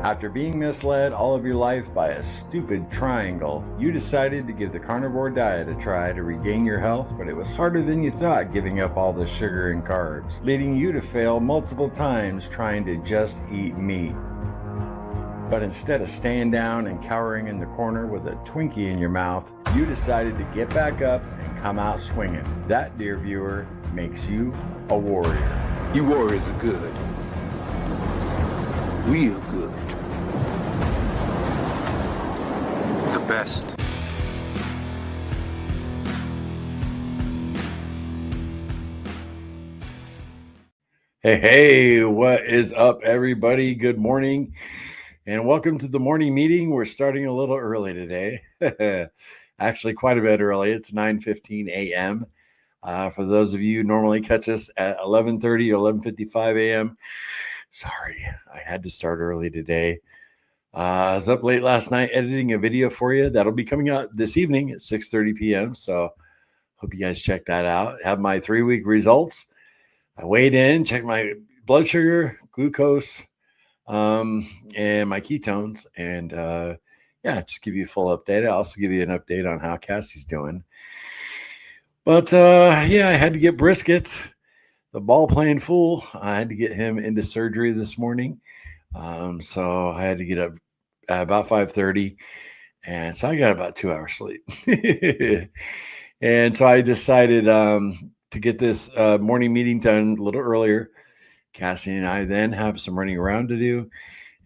After being misled all of your life by a stupid triangle, you decided to give the carnivore diet a try to regain your health, but it was harder than you thought giving up all the sugar and carbs, leading you to fail multiple times trying to just eat meat. But instead of staying down and cowering in the corner with a Twinkie in your mouth, you decided to get back up and come out swinging. That, dear viewer, makes you a warrior. You warriors are good. Real good. The best. Hey, what is up, everybody? Good morning, and welcome to the morning meeting. We're starting a little early today. Actually, quite a bit early. It's 9:15 a.m. For those of you who normally catch us at 11:30 or 11:55 a.m., sorry, I had to start early today. I was up late last night editing a video for you that'll be coming out this evening at 6:30 p.m. So hope you guys check that out. Have my 3-week results. I weighed in, checked my blood sugar, glucose, and my ketones, and just give you a full update. I'll also give you an update on how Cassie's doing. But I had to get Brisket, the ball playing fool. I had to get him into surgery this morning. So I had to get up at about 5:30, and so I got about 2 hours sleep. And so I decided to get this morning meeting done a little earlier. Cassie and I then have some running around to do,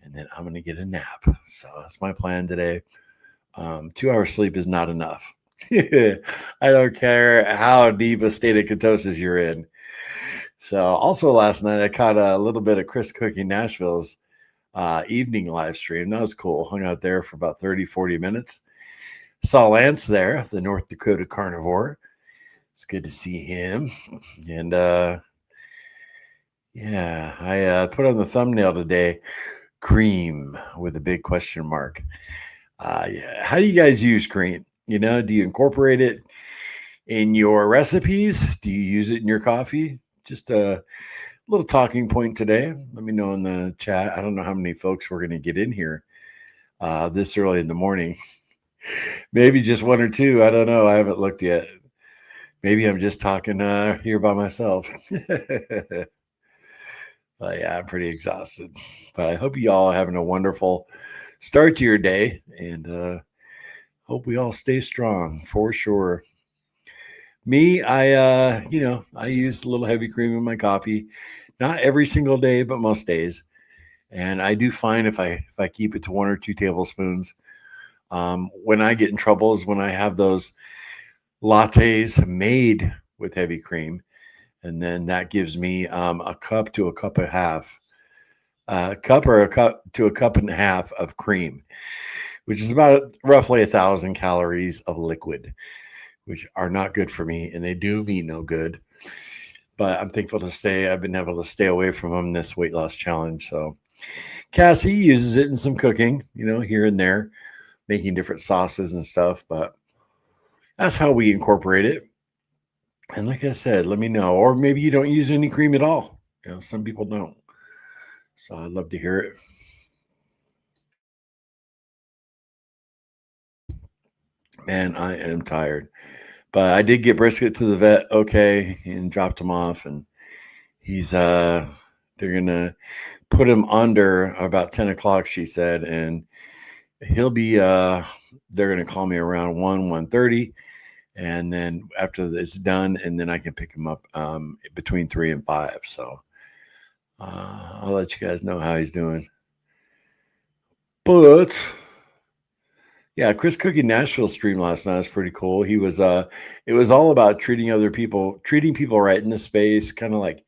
and then I'm going to get a nap. So that's my plan today. 2 hours sleep is not enough. I don't care how deep a state of ketosis you're in. So also last night, I caught a little bit of Chris Cooking Nashville's evening live stream. That was cool. Hung out there for about 30, 40 minutes. Saw Lance there, the North Dakota carnivore. It's good to see him. And I put on the thumbnail today, cream with a big question mark. How do you guys use cream? Do you incorporate it in your recipes? Do you use it in your coffee? Just a little talking point today. Let me know in the chat. I don't know how many folks we're going to get in here this early in the morning. Maybe just one or two. I don't know. I haven't looked yet. Maybe I'm just talking here by myself. But yeah, I'm pretty exhausted. But I hope you all are having a wonderful start to your day, and hope we all stay strong for sure. Me, I use a little heavy cream in my coffee, not every single day, but most days. And I do find if I keep it to 1 or 2 tablespoons, when I get in trouble is when I have those lattes made with heavy cream, and then that gives me a cup to a cup and a half, a cup to a cup and a half of cream, which is about roughly 1,000 calories of liquid, which are not good for me, and they do me no good. But I'm thankful I've been able to stay away from them this weight loss challenge. So Cassie uses it in some cooking, here and there, making different sauces and stuff, but that's how we incorporate it. And like I said, let me know. Or maybe you don't use any cream at all. Some people don't. So I'd love to hear it. Man, I am tired. But I did get Brisket to the vet okay and dropped him off. And he's they're gonna put him under about 10 o'clock, she said, and he'll be they're gonna call me around 1:30. And then after it's done, and then I can pick him up between 3 and 5. So I'll let you guys know how he's doing. But yeah, Chris Cooking Nashville stream last night was pretty cool. He was it was all about treating people right in the space. Kind of like,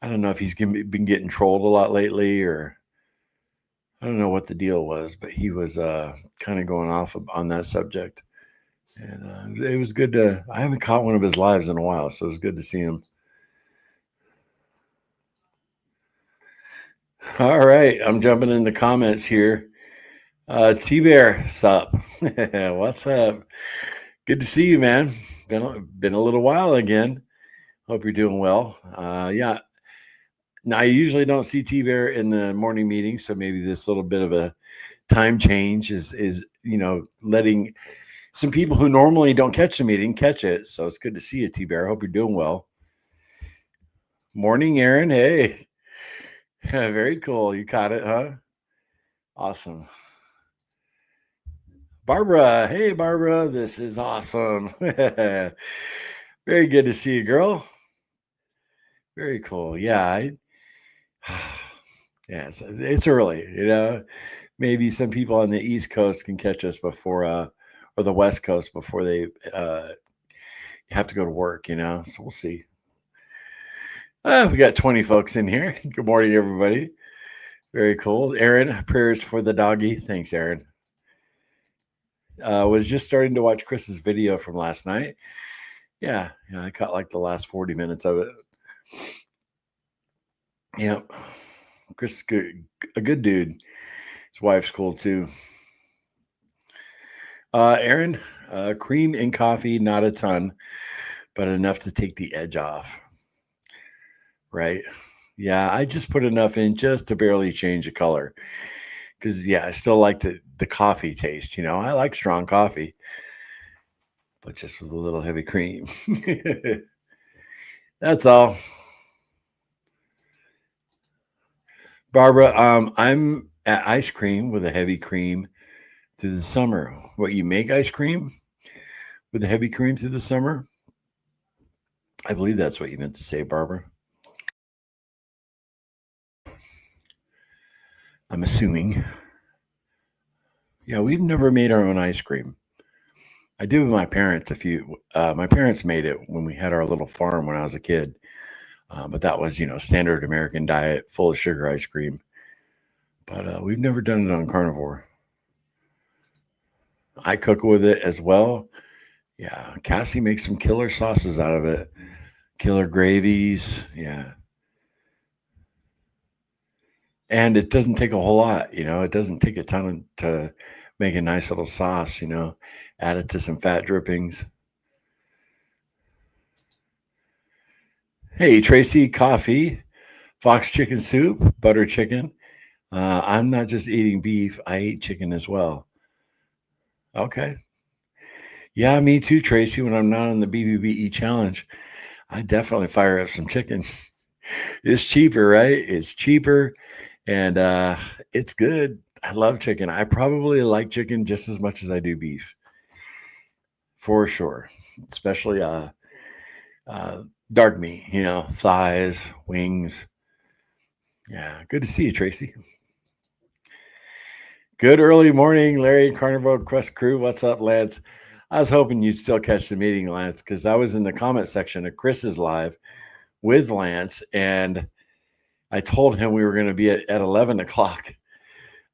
I don't know if he's been getting trolled a lot lately, or I don't know what the deal was, but he was kind of going off on that subject. And it was good I haven't caught one of his lives in a while, so it was good to see him. All right, I'm jumping in the comments here. T-Bear, sup? What's up? Good to see you, man. Been a little while again. Hope you're doing well. Now, I usually don't see T-Bear in the morning meeting, so maybe this little bit of a time change is letting some people who normally don't catch the meeting catch it. So it's good to see you, T-Bear. I hope you're doing well. Morning, Aaron. Hey. Very cool. You caught it, huh? Awesome. Barbara. Hey, Barbara. This is awesome. Very good to see you, girl. Very cool. Yeah. Yeah, it's early, Maybe some people on the East Coast can catch us before, or the West Coast before they have to go to work, So we'll see. We got 20 folks in here. Good morning, everybody. Very cool. Aaron, prayers for the doggy. Thanks, Aaron. Was just starting to watch Chris's video from last night. Yeah, I caught like the last 40 minutes of it. Yeah, Chris is good, a good dude. His wife's cool too. Aaron, cream in coffee, not a ton, but enough to take the edge off. Right? Yeah, I just put enough in just to barely change the color. Because I still like the coffee taste. I like strong coffee, but just with a little heavy cream. That's all. Barbara, I'm at ice cream with a heavy cream through the summer. What, you make ice cream with a heavy cream through the summer? I believe that's what you meant to say, Barbara. I'm assuming. Yeah, we've never made our own ice cream. I did with my parents. My parents made it when we had our little farm when I was a kid. But that was, standard American diet, full of sugar ice cream. But we've never done it on Carnivore. I cook with it as well. Yeah, Cassie makes some killer sauces out of it. Killer gravies. Yeah. And it doesn't take a whole lot, it doesn't take a ton to make a nice little sauce, add it to some fat drippings. Hey, Tracy, coffee, fox chicken soup, butter chicken. I'm not just eating beef, I eat chicken as well. Okay. Yeah, me too, Tracy. When I'm not on the BBBE challenge, I definitely fire up some chicken. It's cheaper, right? It's cheaper and it's good. I love chicken. I probably like chicken just as much as I do beef. For sure. Especially dark meat, thighs, wings. Yeah, good to see you, Tracy. Good early morning, Larry, Carnivore Quest crew. What's up, Lance? I was hoping you'd still catch the meeting, Lance, because I was in the comment section of Chris's live with Lance, and I told him we were going to be at 11 o'clock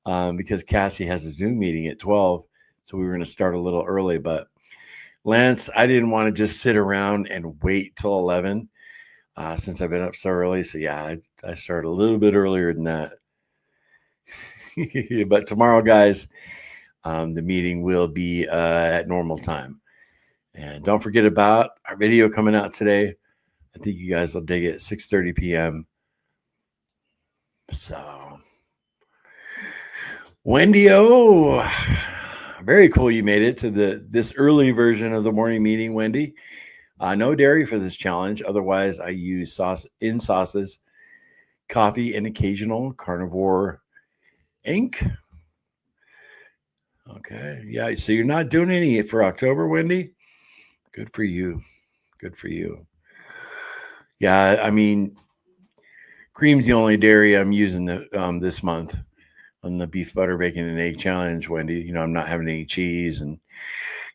because Cassie has a Zoom meeting at 12. So we were going to start a little early. But Lance, I didn't want to just sit around and wait till 11 since I've been up so early. So, yeah, I started a little bit earlier than that. But tomorrow, guys, the meeting will be at normal time. And don't forget about our video coming out today. I think you guys will dig it, 6:30 p.m. So, Wendy O, very cool you made it to this early version of the morning meeting, Wendy. No dairy for this challenge. Otherwise, I use sauces, coffee, and occasional carnivore ink. Okay. Yeah. So you're not doing any for October, Wendy? Good for you. Good for you. Yeah. I mean, cream's the only dairy I'm using this month on the beef, butter, bacon, and egg challenge, Wendy. I'm not having any cheese and,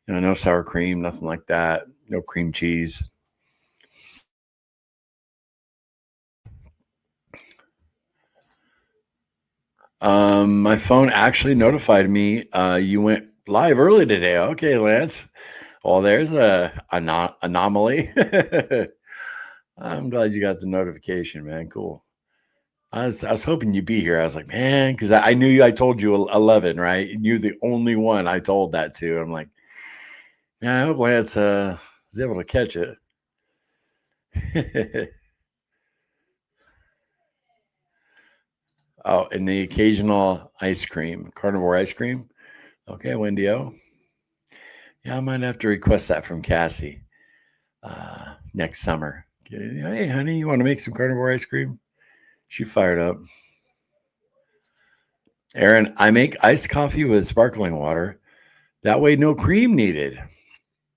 no sour cream, nothing like that. No cream cheese. My phone actually notified me you went live early today. Okay, Lance. Well, there's a anomaly. I'm glad you got the notification, man. Cool. I was hoping you'd be here. I was like, man, because I knew I told you 11, right? You're the only one I told that to. I'm like, yeah, I hope Lance is able to catch it. Oh, and the occasional ice cream, carnivore ice cream. Okay, Wendy O. Yeah, I might have to request that from Cassie next summer. Hey, honey, you want to make some carnivore ice cream? She fired up. Aaron, I make iced coffee with sparkling water. That way, no cream needed.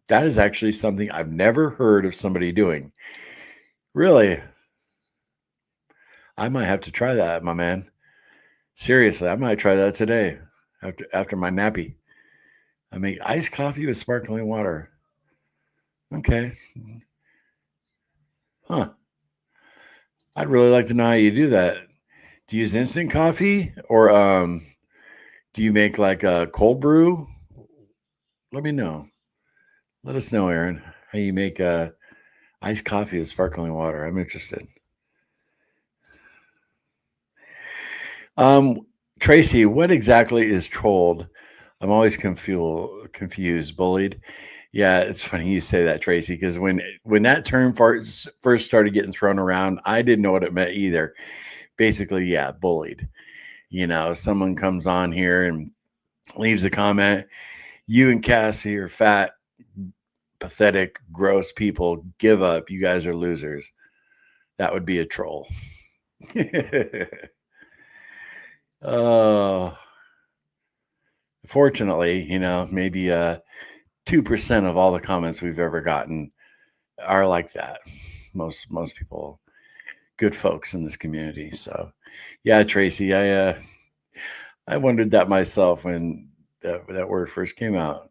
That is actually something I've never heard of somebody doing. Really, I might have to try that, my man. Seriously, I might try that today after my nappy. I make iced coffee with sparkling water. Okay. Huh. I'd really like to know how you do that. Do you use instant coffee or do you make like a cold brew? Let me know. Let us know, Aaron, how you make iced coffee with sparkling water. I'm interested. Um, Tracy, what exactly is trolled? I'm always confused, bullied. Yeah, it's funny you say that, Tracy, because when that term first started getting thrown around, I didn't know what it meant either. Basically, yeah, bullied. Someone comes on here and leaves a comment. You and Cassie are fat, pathetic, gross people. Give up. You guys are losers. That would be a troll. Oh, fortunately, maybe 2% of all the comments we've ever gotten are like that. Most people, good folks in this community. So, yeah, Tracy, I wondered that myself when that word first came out.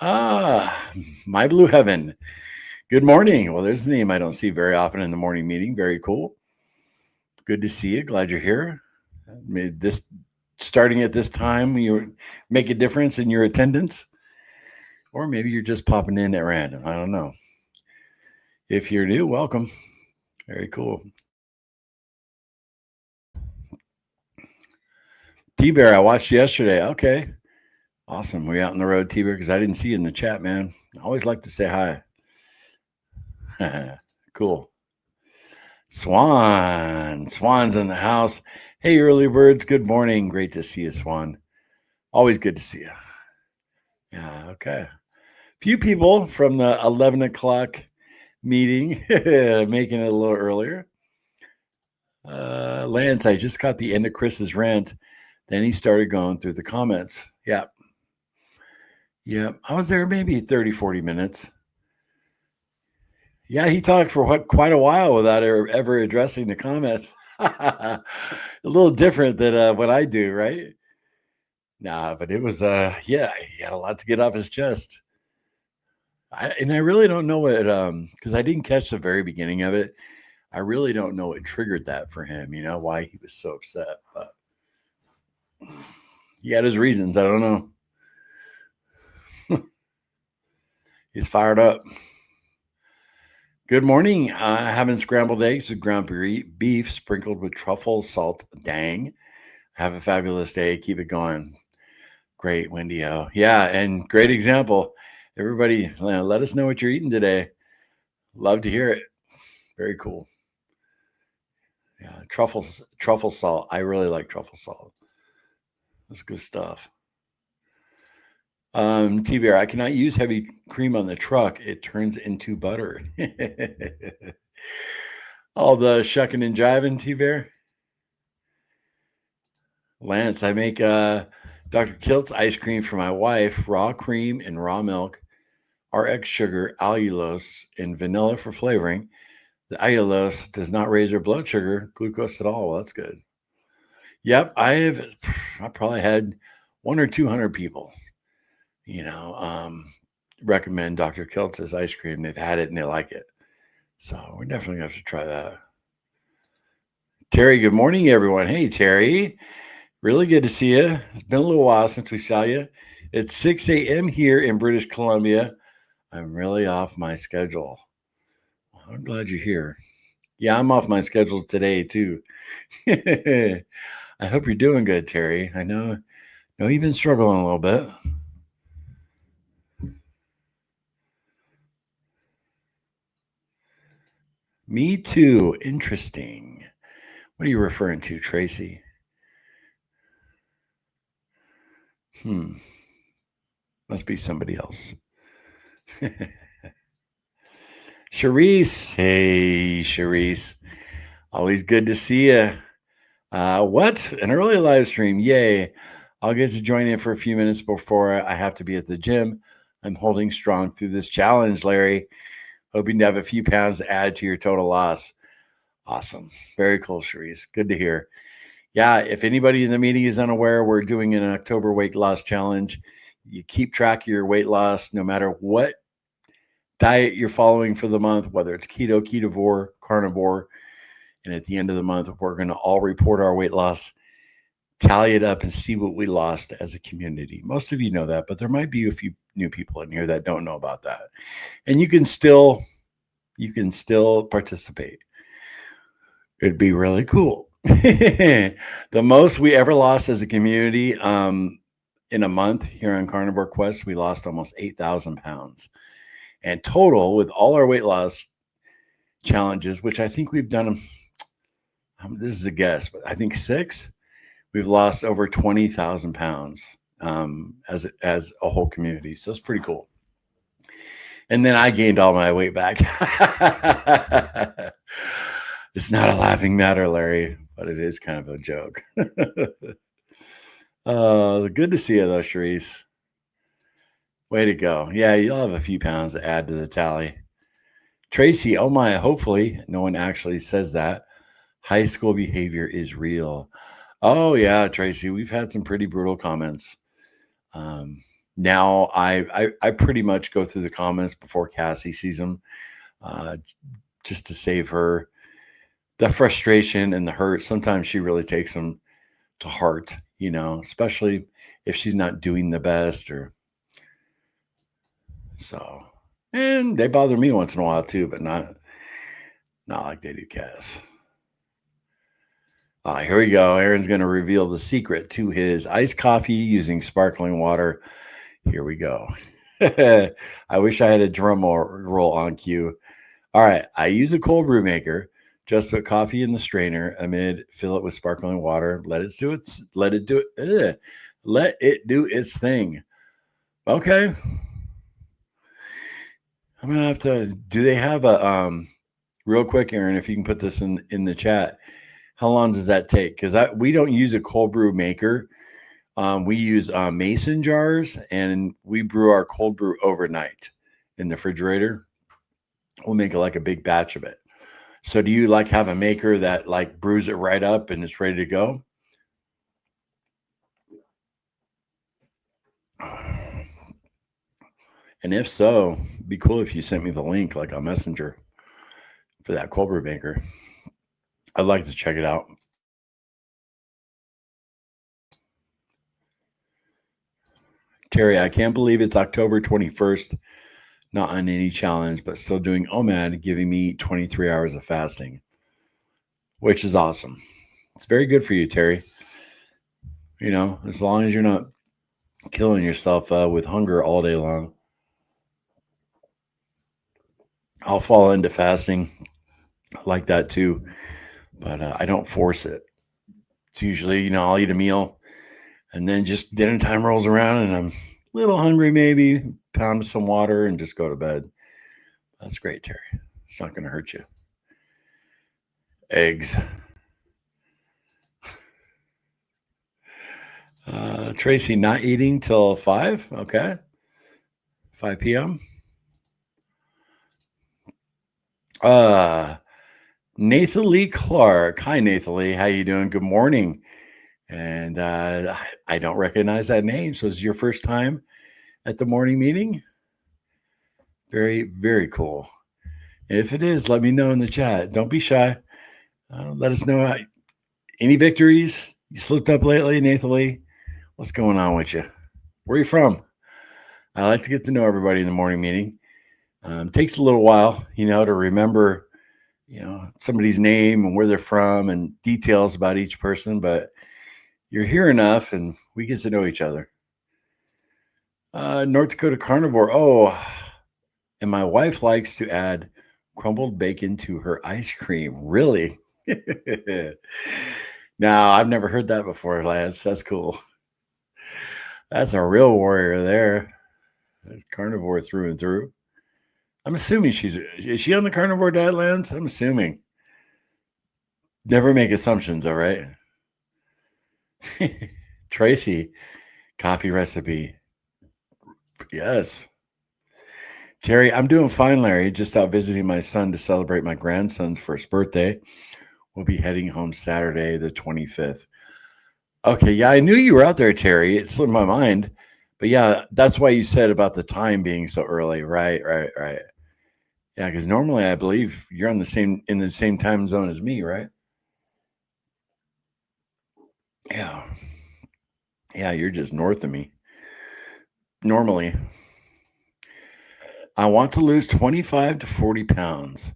Ah, my blue heaven. Good morning. Well, there's a name I don't see very often in the morning meeting. Very cool. Good to see you. Glad you're here. Made this starting at this time, you make a difference in your attendance, or maybe you're just popping in at random. I don't know. If you're new, welcome. Very cool. T Bear, I watched yesterday. Okay. Awesome. Were you out on the road, T Bear? Because I didn't see you in the chat, man. I always like to say hi. Cool. Swan's in the house. Hey, early birds. Good morning. Great to see you, Swan. Always good to see you. Yeah. Okay. Few people from the 11 o'clock meeting making it a little earlier. Lance, I just caught the end of Chris's rant. Then he started going through the comments. Yeah. Yeah. I was there maybe 30, 40 minutes. Yeah, he talked for quite a while without ever addressing the comments. A little different than what I do, right? Nah, but it was yeah, he had a lot to get off his chest. And I really don't know what because I didn't catch the very beginning of it. I really don't know what triggered that for him, why he was so upset. But he had his reasons. I don't know. He's fired up. Good morning. Having scrambled eggs with ground beef sprinkled with truffle salt. Dang. Have a fabulous day. Keep it going. Great, Wendy O. Yeah, and great example. Everybody, let us know what you're eating today. Love to hear it. Very cool. Yeah, truffle salt. I really like truffle salt. That's good stuff. T-Bear, I cannot use heavy cream on the truck. It turns into butter. All the shucking and jiving, T-Bear. Lance, I make Dr. Kilt's ice cream for my wife, raw cream and raw milk, RX sugar, allulose, and vanilla for flavoring. The allulose does not raise her blood sugar, glucose at all. Well, that's good. Yep, I probably had 1 or 200 people, you know, um, recommend Dr. Kiltz's ice cream. They've had it and they like it. So we're definitely going to have to try that. Terry, good morning, everyone. Hey, Terry. Really good to see you. It's been a little while since we saw you. It's 6 a.m. here in British Columbia. I'm really off my schedule. I'm glad you're here. Yeah, I'm off my schedule today, too. I hope you're doing good, Terry. I know you've been struggling a little bit. Me too. Interesting. What are you referring to, Tracy? Must be somebody else. Charisse. Hey, Charisse. Always good to see you. What? An early live stream. Yay. I'll get to join in for a few minutes before I have to be at the gym. I'm holding strong through this challenge, Larry. Hoping to have a few pounds to add to your total loss. Awesome. Very cool, Charisse. Good to hear. Yeah, if anybody in the meeting is unaware, we're doing an October weight loss challenge. You keep track of your weight loss no matter what diet you're following for the month, whether it's keto, ketovore, carnivore. And at the end of the month, we're going to all report our weight loss, tally it up, and see what we lost as a community. Most of you know that, but there might be a few new people in here that don't know about that. And you can still participate. It'd be really cool. The most we ever lost as a community in a month here on Carnivore Quest, we lost almost 8,000 pounds. And total, with all our weight loss challenges, which I think we've done, this is a guess, but I think 6, we've lost over 20,000 pounds as a whole community. So it's pretty cool. And then I gained all my weight back. It's not a laughing matter, Larry, but it is kind of a joke. Good to see you, though, Charisse. Way to go. Yeah, you'll have a few pounds to add to the tally. Tracy, oh my, hopefully no one actually says that. High school behavior is real. Oh, yeah, Tracy, we've had some pretty brutal comments. Now I pretty much go through the comments before Cassie sees them just to save her the frustration and the hurt. Sometimes she really takes them to heart, especially if she's not doing the best or so. And they bother me once in a while too, but not like they do Cass. Here we go. Aaron's going to reveal the secret to his iced coffee using sparkling water. Here we go. I wish I had a drum roll on cue. All right. I use a cold brew maker. Just put coffee in the strainer fill it with sparkling water. Let it do its thing. Okay. I'm going to have to, do they have a, real quick, Aaron, if you can put this in the chat, how long does that take? Because we don't use a cold brew maker. We use mason jars, and we brew our cold brew overnight in the refrigerator. We'll make like a big batch of it. So do you have a maker that brews it right up and it's ready to go? And if so, it'd be cool if you sent me the link on Messenger for that cold brew maker. I'd like to check it out. Terry, I can't believe it's October 21st. Not on any challenge, but still doing OMAD, giving me 23 hours of fasting, which is awesome. It's very good for you, Terry. As long as you're not killing yourself with hunger all day long. I'll fall into fasting like that too, but I don't force it. It's usually, I'll eat a meal and then just dinner time rolls around and I'm a little hungry, maybe pound some water and just go to bed. That's great, Terry. It's not going to hurt you. Eggs. Tracy, not eating till 5. Okay. 5 p.m. Nathalie Clark. Hi, Nathalie. How you doing? Good morning. And I don't recognize that name. So is your first time at the morning meeting? Very, very cool. If it is, let me know in the chat. Don't be shy. Let us know any victories. You slipped up lately, Nathalie. What's going on with you? Where are you from? I like to get to know everybody in the morning meeting. It takes a little while, to remember, somebody's name and where they're from and details about each person, but you're here enough and we get to know each other. North Dakota Carnivore. Oh, and my wife likes to add crumbled bacon to her ice cream. Really? Now, I've never heard that before, Lance. That's cool. That's a real warrior there. That's carnivore through and through. I'm assuming is she on the carnivore diet, Lance? I'm assuming. Never make assumptions, all right? Tracy, coffee recipe. Yes. Terry, I'm doing fine, Larry. Just out visiting my son to celebrate my grandson's first birthday. We'll be heading home Saturday, the 25th. Okay, yeah, I knew you were out there, Terry. It slipped my mind. But yeah, that's why you said about the time being so early. Right. Yeah, because normally I believe you're in the same time zone as me, right? Yeah. Yeah, you're just north of me. Normally, I want to lose 25 to 40 pounds.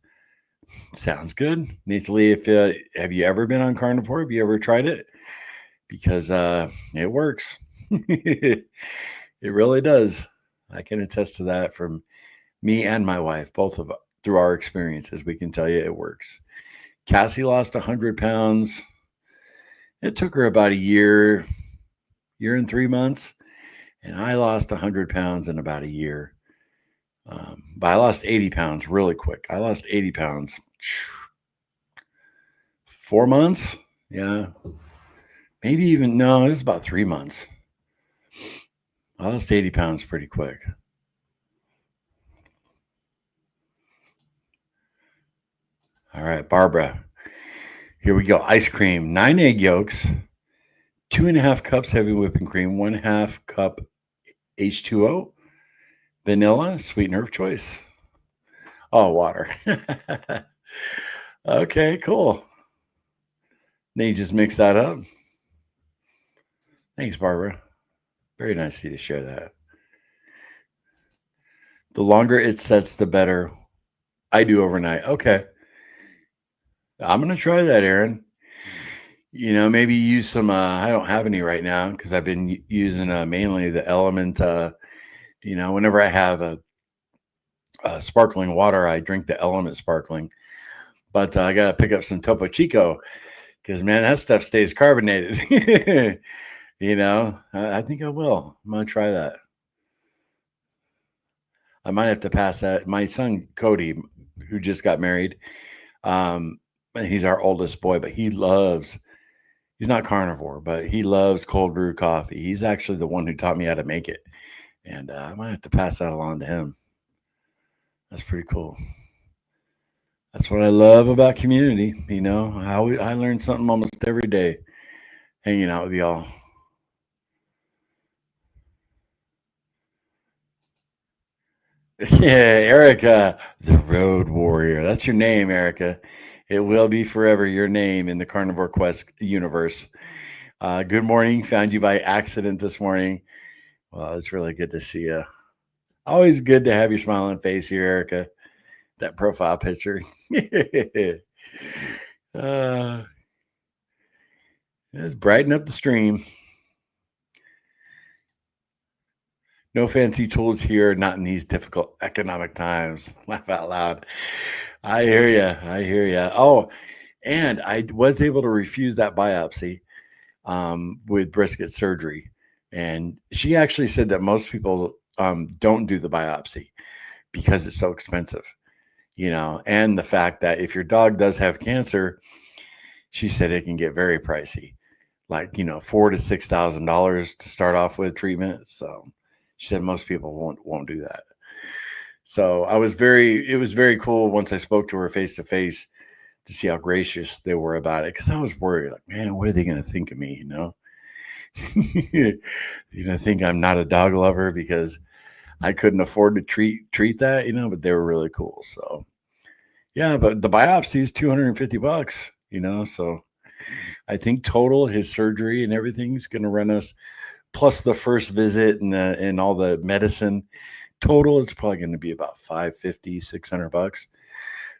Sounds good. Nathalie, if have you ever been on carnivore? Have you ever tried it? Because it works. It really does. I can attest to that from me and my wife, both of us, through our experiences. We can tell you it works. Cassie lost 100 pounds. It took her about a year and 3 months. And I lost 100 pounds in about a year. But I lost 80 pounds really quick. I lost 80 pounds. 4 months? Yeah. Maybe even, no, it was about 3 months. I lost 80 pounds pretty quick. All right, Barbara. Here we go. Ice cream, 9 egg yolks, 2.5 cups heavy whipping cream, 1/2 cup H2O, vanilla, sweetener of choice. Oh, water. Okay, cool. Then you just mix that up. Thanks, Barbara. Very nice of you to share that. The longer it sets, the better. I do overnight. Okay. I'm going to try that, Aaron. Maybe use some, I don't have any right now because I've been using mainly the Element. Whenever I have a sparkling water, I drink the Element sparkling. But I got to pick up some Topo Chico because, man, that stuff stays carbonated. I think I will. I'm going to try that. I might have to pass that. My son, Cody, who just got married, he's our oldest boy, but he's not carnivore, but he loves cold brew coffee. He's actually the one who taught me how to make it. And I might have to pass that along to him. That's pretty cool. That's what I love about community. I learn something almost every day hanging out with y'all. Yeah, Erica, the Road Warrior. That's your name, Erica. It will be forever your name in the Carnivore Quest universe. Good morning. Found you by accident this morning. Well, it's really good to see you. Always good to have your smiling face here, Erica. That profile picture. Let's brighten up the stream. No fancy tools here, not in these difficult economic times. Laugh out loud. I hear you. Oh, and I was able to refuse that biopsy with brisket surgery. And she actually said that most people don't do the biopsy because it's so expensive, and the fact that if your dog does have cancer, she said it can get very pricey, like, $4,000 to $6,000 to start off with treatment. So she said most people won't do that. So it was very cool once I spoke to her face to face to see how gracious they were about it. Cause I was worried, like, man, what are they going to think of me? You're going to think I'm not a dog lover because I couldn't afford to treat that, but they were really cool. So yeah, but the biopsy is $250, so I think total his surgery and everything's going to run us, plus the first visit and all the medicine. Total, it's probably going to be about $550, $600,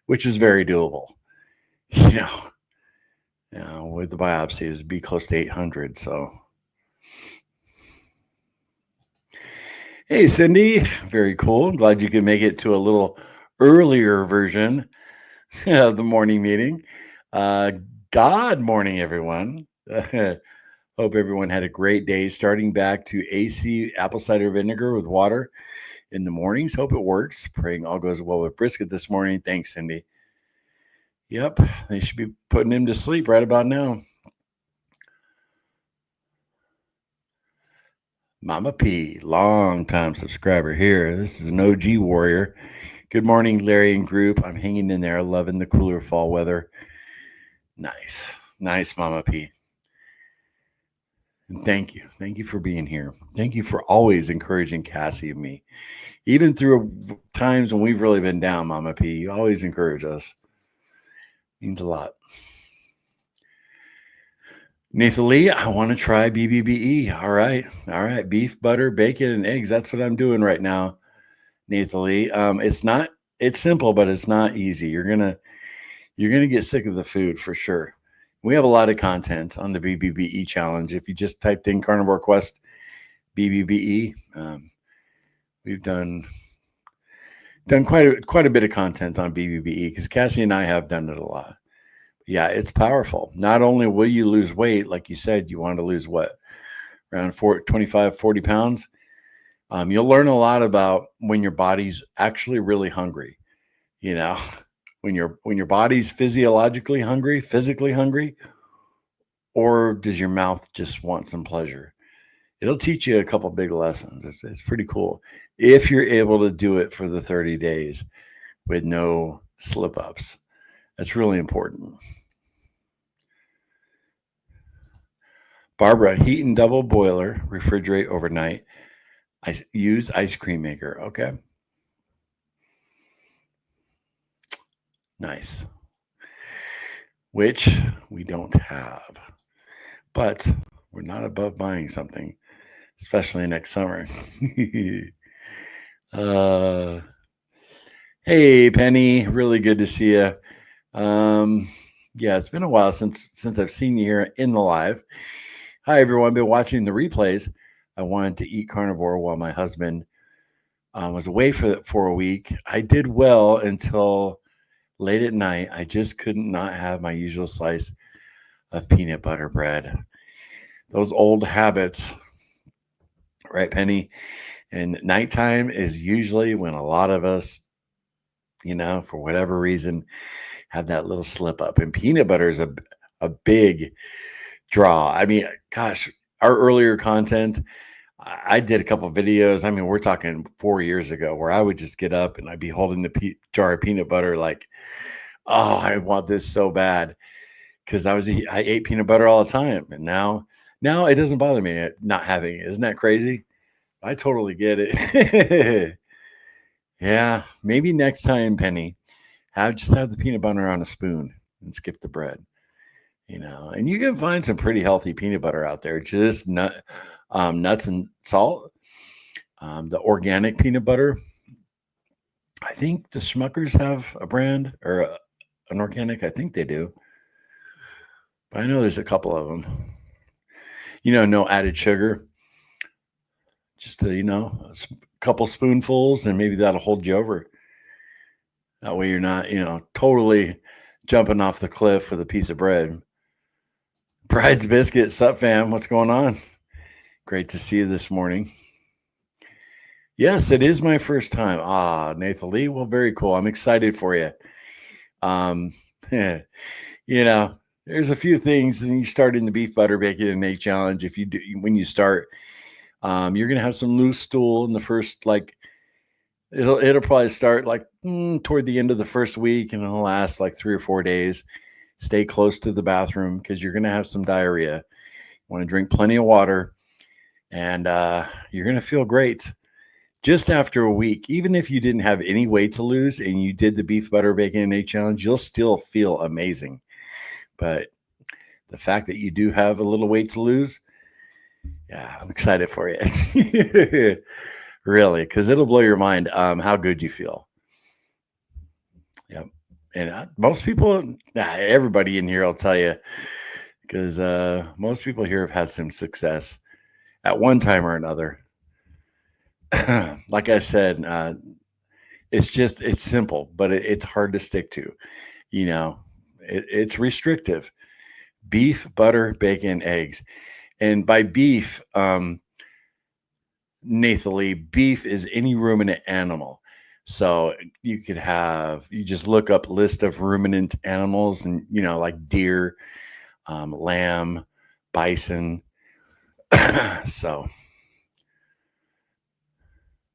which is very doable. With the biopsy, it'd be close to 800. So, hey, Cindy, very cool. I'm glad you could make it to a little earlier version of the morning meeting. Uh, God morning, everyone. Hope everyone had a great day. Starting back to AC apple cider vinegar with water in the mornings. Hope it works. Praying all goes well with brisket this morning. Thanks, Cindy. Yep, they should be putting him to sleep right about now. Mama P, long time subscriber here. This is an OG warrior. Good morning, Larry and group. I'm hanging in there, loving the cooler fall weather. Nice, Mama P. And thank you. Thank you for being here. Thank you for always encouraging Cassie and me. Even through times when we've really been down, Mama P, you always encourage us. Means a lot. Nathan Lee, I want to try BBBE. All right. Beef, butter, bacon, and eggs. That's what I'm doing right now, Nathan Lee. It's simple, but it's not easy. You're gonna get sick of the food for sure. We have a lot of content on the BBBE challenge. If you just typed in Carnivore Quest BBBE, we've done quite a bit of content on BBBE because Cassie and I have done it a lot. Yeah, it's powerful. Not only will you lose weight, like you said, you want to lose what? Around 25, 40 pounds. You'll learn a lot about when your body's actually really hungry. You know, when your body's physiologically hungry, physically hungry, or does your mouth just want some pleasure? It'll teach you a couple big lessons. It's pretty cool if you're able to do it for the 30 days with no slip ups. That's really important. Barbara, heat and double boiler, refrigerate overnight. I use ice cream maker. Okay. Nice. Which we don't have. But we're not above buying something, especially next summer. Hey, Penny. Really good to see you. Yeah, it's been a while since I've seen you here in the live. Hi, everyone. Been watching the replays. I wanted to eat carnivore while my husband was away for a week. I did well until late at night. I just couldn't not have my usual slice of peanut butter bread. Those old habits, right, Penny? And nighttime is usually when a lot of us, for whatever reason, have that little slip up. And peanut butter is a big draw. I mean, gosh, our earlier content, I did a couple of videos. I mean, we're talking 4 years ago where I would just get up and I'd be holding the jar of peanut butter like, oh, I want this so bad because I ate peanut butter all the time. And now it doesn't bother me not having it. Isn't that crazy? I totally get it. Yeah, maybe next time, Penny, just have the peanut butter on a spoon and skip the bread. And you can find some pretty healthy peanut butter out there. Just nuts and salt. The organic peanut butter. I think the Smuckers have a brand or an organic. I think they do. But I know there's a couple of them. No added sugar. Just a couple spoonfuls, and maybe that'll hold you over. That way you're not, totally jumping off the cliff with a piece of bread. Bride's Biscuit, sup fam? What's going on? Great to see you this morning. Yes, it is my first time. Nathan Lee. Well, very cool. I'm excited for you. There's a few things, and you start in the beef, butter, bacon, and egg challenge. When you start, you're gonna have some loose stool in the first, it'll probably start toward the end of the first week, and it'll last like 3 or 4 days. Stay close to the bathroom because you're gonna have some diarrhea. You want to drink plenty of water, and you're gonna feel great. Just after a week, even if you didn't have any weight to lose and you did the beef, butter, bacon, and egg challenge, you'll still feel amazing. But the fact that you do have a little weight to lose, yeah, I'm excited for you. Really, because it'll blow your mind how good you feel. Yep. And most people, everybody in here will tell you, because most people here have had some success at one time or another. Like I said, it's simple, but it's hard to stick to. It's restrictive. Beef, butter, bacon, eggs. And by beef, Nathalie, beef is any ruminant animal. So you just look up list of ruminant animals and, like deer, lamb, bison. So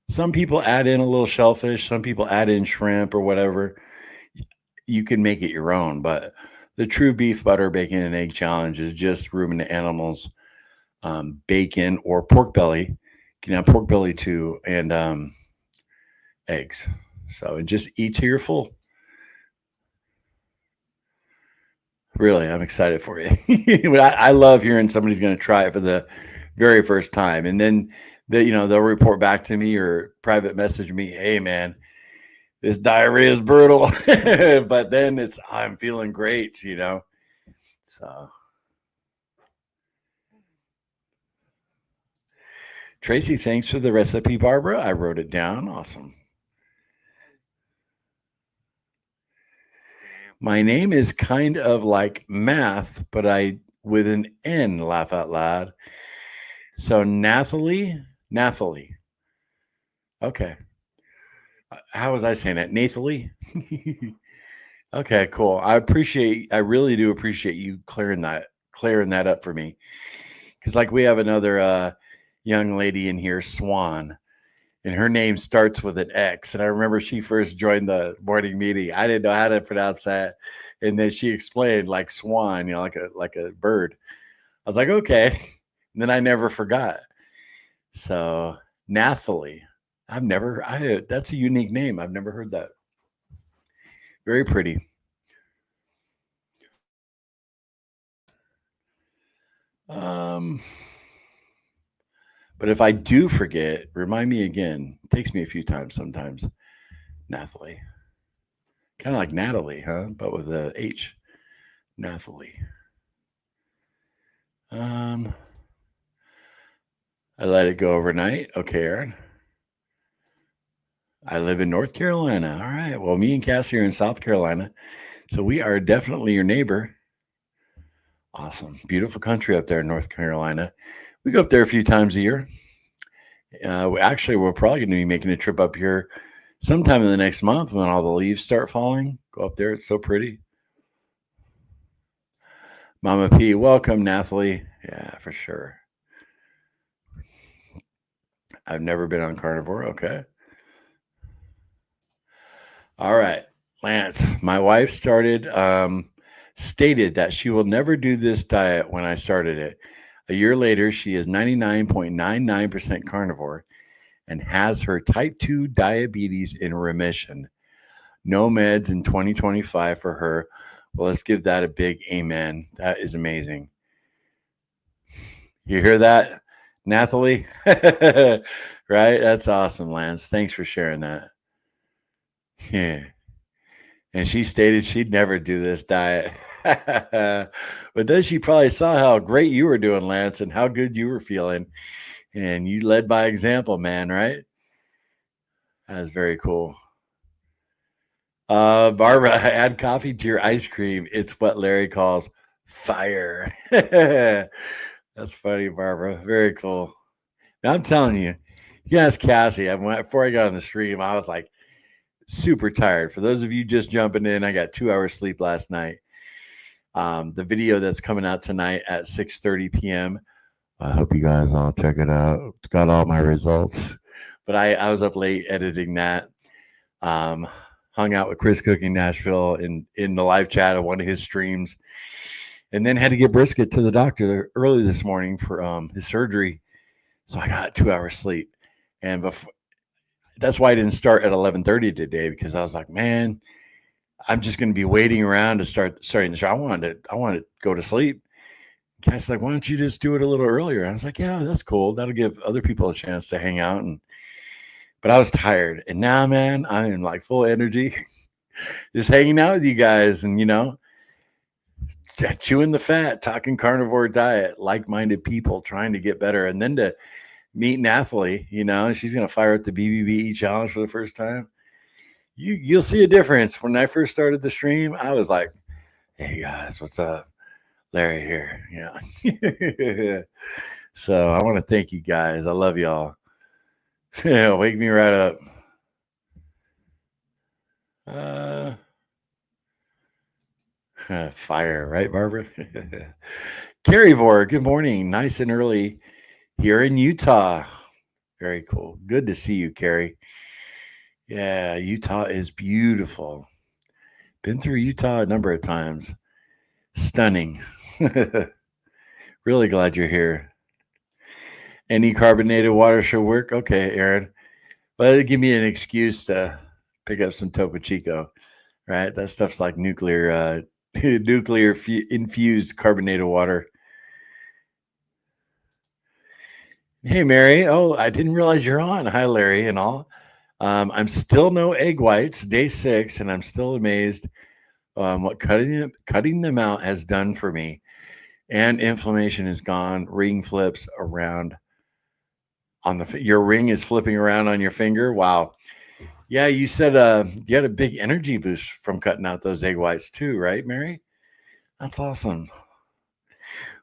some people add in a little shellfish, some people add in shrimp or whatever. You can make it your own, but the true beef, butter, bacon, and egg challenge is just ruminant animals, bacon or pork belly. You can have pork belly too, and eggs. So, and just eat till you're full. Really, I'm excited for you. But I love hearing somebody's going to try it for the very first time, and then they'll report back to me or private message me, "Hey, man, this diarrhea is brutal," but then I'm feeling great, So, Tracy, thanks for the recipe, Barbara. I wrote it down. Awesome. My name is kind of like math, but with an N, laugh out loud. So Nathalie. Okay. How was I saying that? Nathalie? Okay, cool. I really do appreciate you clearing that up for me. Because like we have another young lady in here, Swan, and her name starts with an X. And I remember she first joined the morning meeting. I didn't know how to pronounce that. And then she explained like swan, like a bird. I was like, okay. And then I never forgot. So Nathalie. That's a unique name. I've never heard that. Very pretty. But if I do forget, remind me again. It takes me a few times sometimes. Nathalie. Kind of like Natalie, huh? But with a H. Nathalie. I let it go overnight. Okay, Aaron. I live in North Carolina. All right. Well, me and Cassie are in South Carolina. So we are definitely your neighbor. Awesome. Beautiful country up there in North Carolina. We go up there a few times a year. We're probably going to be making a trip up here sometime in the next month when all the leaves start falling. Go up there. It's so pretty. Mama P, welcome, Nathalie. Yeah, for sure. I've never been on Carnivore. Okay. All right. Lance, my wife stated that she will never do this diet when I started it. A year later, she is 99.99% carnivore and has her type 2 diabetes in remission. No meds in 2025 for her. Well, let's give that a big amen. That is amazing. You hear that, Nathalie? Right? That's awesome, Lance. Thanks for sharing that. Yeah. And she stated she'd never do this diet. But then she probably saw how great you were doing, Lance, and how good you were feeling. And you led by example, man, right? That's very cool. Barbara, add coffee to your ice cream. It's what Larry calls fire. That's funny, Barbara. Very cool. Now, I'm telling you, you can ask Cassie. Before I got on the stream, I was like super tired. For those of you just jumping in, I got 2 hours sleep last night. The video that's coming out tonight at 6:30 p.m. I hope you guys all check it out. It's got all my results. But I was up late editing that. Hung out with Chris Cooking Nashville in the live chat of one of his streams, and then had to get Brisket to the doctor early this morning for his surgery. So I got 2 hours sleep, and that's why I didn't start at 11:30 today, because I was like, man, I'm just going to be waiting around to starting the show. I wanted to go to sleep. Cassie's like, why don't you just do it a little earlier? I was like, yeah, that's cool. That'll give other people a chance to hang out. But I was tired, and now, man, I am like full energy, just hanging out with you guys, and chewing the fat, talking carnivore diet, like-minded people trying to get better, and then to meet Nathalie, she's gonna fire up the BBBE challenge for the first time. You'll see a difference. When I first started the stream, I was like, Hey guys, what's up? Larry here. Yeah. So I want to thank you guys. I love y'all. Yeah, wake me right up. Uh, fire, right, Barbara? Carnivore, good morning. Nice and early here in Utah. Very cool. Good to see you, Carrie. Yeah, Utah is beautiful. Been through Utah a number of times. Stunning. Really glad you're here. Any carbonated water should work. Okay, Aaron. But it'd give me an excuse to pick up some Topo Chico, right? That stuff's like nuclear infused carbonated water. Hey, Mary. Oh, I didn't realize you're on. Hi, Larry, and all. I'm still no egg whites, day 6, and I'm still amazed what cutting them out has done for me. And inflammation is gone. Ring flips around on your ring is flipping around on your finger. Wow. Yeah, you said you had a big energy boost from cutting out those egg whites too, right, Mary? That's awesome.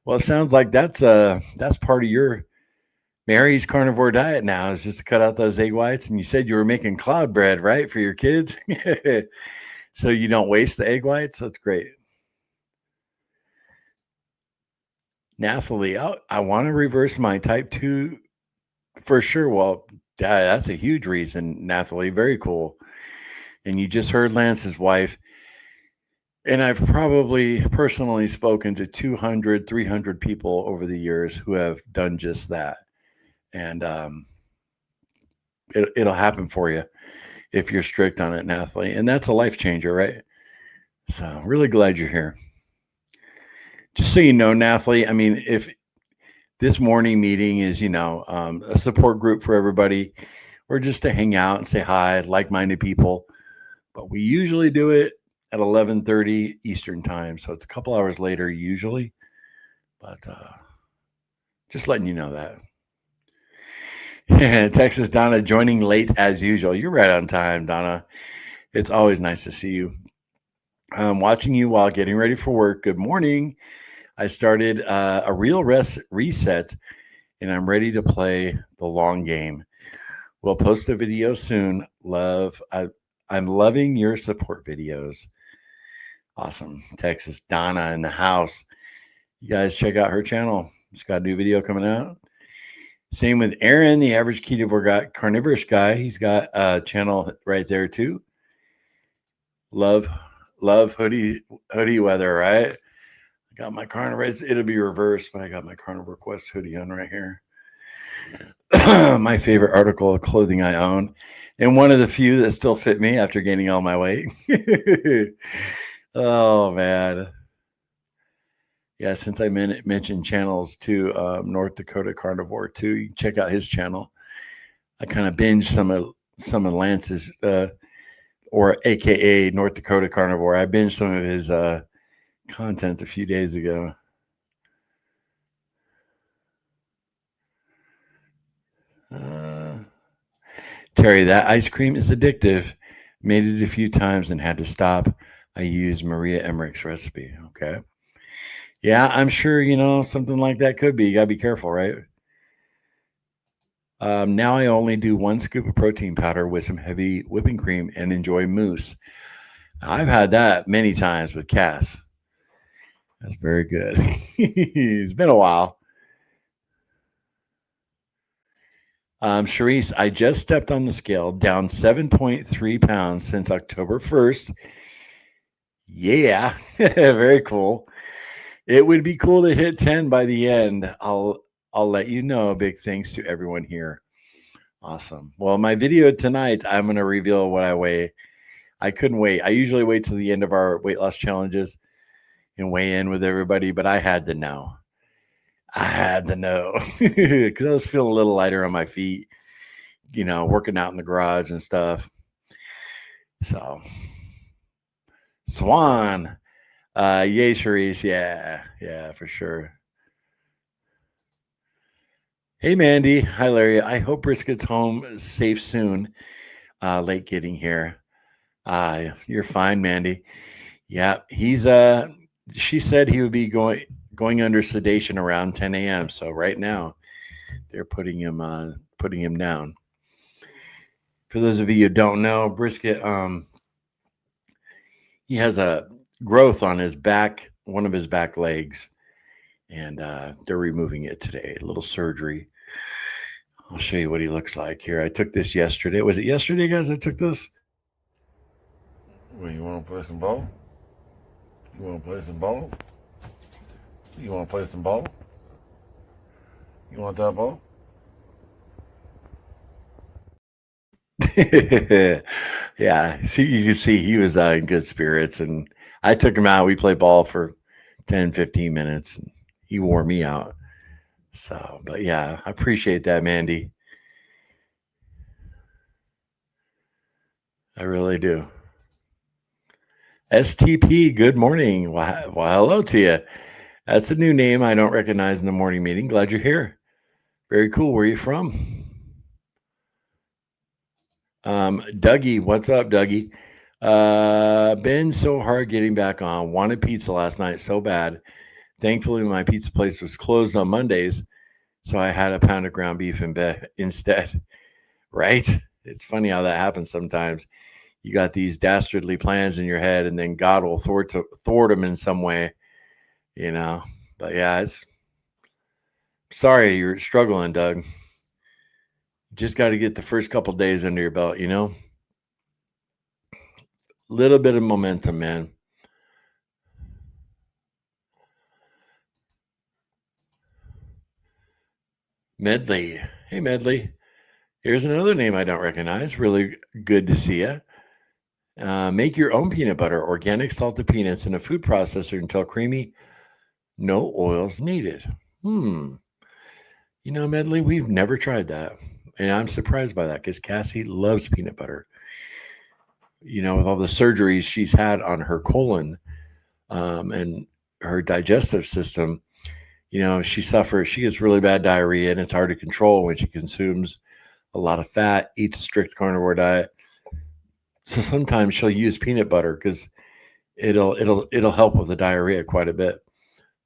Well, it sounds like that's part of your Mary's carnivore diet now is just to cut out those egg whites. And you said you were making cloud bread, right, for your kids, so you don't waste the egg whites. That's great. Nathalie, I want to reverse my type 2 for sure. Well, that's a huge reason, Nathalie. Very cool. And you just heard Lance's wife. And I've probably personally spoken to 200, 300 people over the years who have done just that. And it'll happen for you if you're strict on it, Nathalie. And that's a life changer, right? So really glad you're here. Just so you know, Nathalie, I mean, if this morning meeting is, a support group for everybody, or just to hang out and say hi, like-minded people, but we usually do it at 11:30 Eastern time. So it's a couple hours later usually, but just letting you know that. Texas Donna joining late as usual. You're right on time, Donna. It's always nice to see you. I'm watching you while getting ready for work. Good morning. I started a real reset, and I'm ready to play the long game. We'll post a video soon. I'm loving your support videos. Awesome. Texas Donna in the house. You guys check out her channel. She's got a new video coming out. Same with Aaron, the average ketovore guy, carnivorous guy. He's got a channel right there too. Love hoodie weather, right? I got my carnivore. It'll be reversed, but I got my Carnivore Quest hoodie on right here. My favorite article of clothing I own, and one of the few that still fit me after gaining all my weight. Oh man. Yeah, since I mentioned channels too, North Dakota Carnivore too, you can check out his channel. I kind of binged some of Lance's, or AKA North Dakota Carnivore. I binged some of his content a few days ago. Terry, that ice cream is addictive. Made it a few times and had to stop. I used Maria Emmerich's recipe. Okay. Yeah, I'm sure, something like that could be. You got to be careful, right? Now I only do 1 scoop of protein powder with some heavy whipping cream and enjoy mousse. I've had that many times with Cass. That's very good. It's been a while. Charisse, I just stepped on the scale, down 7.3 pounds since October 1st. Yeah, very cool. It would be cool to hit 10 by the end. I'll let you know. Big thanks to everyone here. Awesome. Well, my video tonight, I'm going to reveal what I weigh. I couldn't wait. I usually wait till the end of our weight loss challenges and weigh in with everybody, but I had to know. I had to know because I was feeling a little lighter on my feet, working out in the garage and stuff. So, Swan, yay, Charisse. Yeah, for sure. Hey, Mandy. Hi, Larry. I hope Brisket's home safe soon. Late getting here. You're fine, Mandy. Yeah, he's she said he would be going under sedation around 10 a.m. So right now they're putting him down. For those of you who don't know, Brisket, he has a growth on his back, one of his back legs, and they're removing it today. A little surgery. I'll show you what he looks like here. I took this yesterday. Was it yesterday, guys? I took this. Well, you want to play some ball? You want to play some ball? You want to play some ball? You want that ball? Yeah, see, you can see he was in good spirits, and I took him out. We played ball for 10, 15 minutes, and he wore me out. So, but yeah, I appreciate that, Mandy. I really do. STP, good morning. Well, hello to you. That's a new name I don't recognize in the morning meeting. Glad you're here. Very cool. Where are you from? Dougie, what's up, Dougie? Been so hard getting back on. Wanted pizza last night so bad. Thankfully, my pizza place was closed on Mondays, so I had a pound of ground beef in bed instead. Right? It's funny how that happens sometimes. You got these dastardly plans in your head, and then God will thwart them in some way, you know. But yeah, it's sorry you're struggling, Doug. Just got to get the first couple days under your belt, you know. Little bit of momentum, man. Medley. Hey, Medley. Here's another name I don't recognize. Really good to see you. Make your own peanut butter, organic salted peanuts in a food processor until creamy, no oils needed. You know, Medley, we've never tried that. And I'm surprised by that because Cassie loves peanut butter. You know, with all the surgeries she's had on her colon and her digestive system, you know, she gets really bad diarrhea and it's hard to control when she consumes a lot of fat, eats a strict carnivore diet. So sometimes she'll use peanut butter because it'll help with the diarrhea quite a bit.